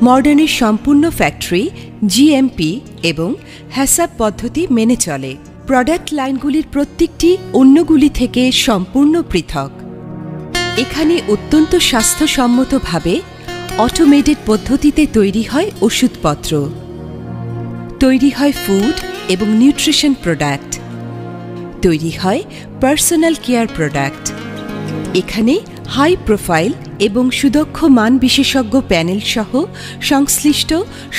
মডার্নের সম্পূর্ণ factory GMP এবং হ্যাসাব পদ্ধতি মেনে চলে। প্রোডাক্ট লাইনগুলির প্রত্যেকটি অন্যগুলি থেকে সম্পূর্ণ পৃথক। এখানে অত্যন্ত স্বাস্থ্যসম্মতভাবে অটোমেটেড পদ্ধতিতে তৈরি হয় ওষুধপত্র, তৈরি হয় ফুড এবং নিউট্রিশন প্রোডাক্ট, তৈরি হয় পার্সোনাল কেয়ার প্রোডাক্ট। এখানে হাই প্রোফাইল এবং সুদক্ষ মান বিশেষজ্ঞ প্যানেল সহ সংশ্লিষ্ট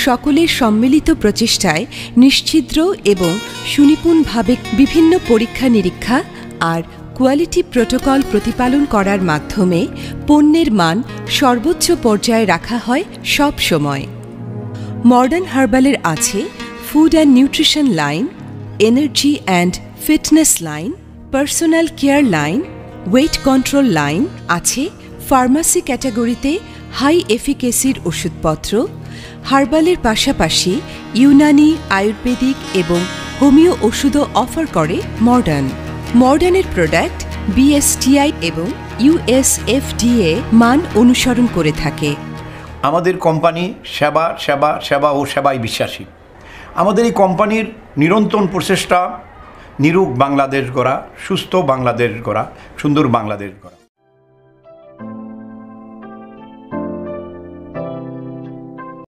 সকলের সম্মিলিত প্রচেষ্টায় নিশ্ছিদ্র এবং সুনিপুণভাবে বিভিন্ন পরীক্ষা নিরীক্ষা আর কোয়ালিটি প্রোটোকল প্রতিপালন করার মাধ্যমে পণ্যের মান সর্বোচ্চ পর্যায়ে রাখা হয় সব সময়। মডার্ন হার্বালের আছে food and nutrition line, energy and fitness line, personal care line, wait control line, আছে ফার্মাসি ক্যাটাগরিতে হাই এফিকেসির ওষুধপত্র। হার্বালের পাশাপাশি ইউনানি, আয়ুর্বেদিক এবং হোমিও ওষুধও অফার করে মডার্ন। মডার্নের প্রোডাক্ট বিএসটিআই এবং ইউএসএফডিএ মান অনুসরণ করে থাকে। আমাদের কোম্পানি সেবা সেবা সেবা ও সেবায় বিশ্বাসী। আমাদের এই কোম্পানির নিরন্তর প্রচেষ্টা নিরোগ বাংলাদেশ গড়া, সুস্থ বাংলাদেশ গড়া, সুন্দর বাংলাদেশ গড়া।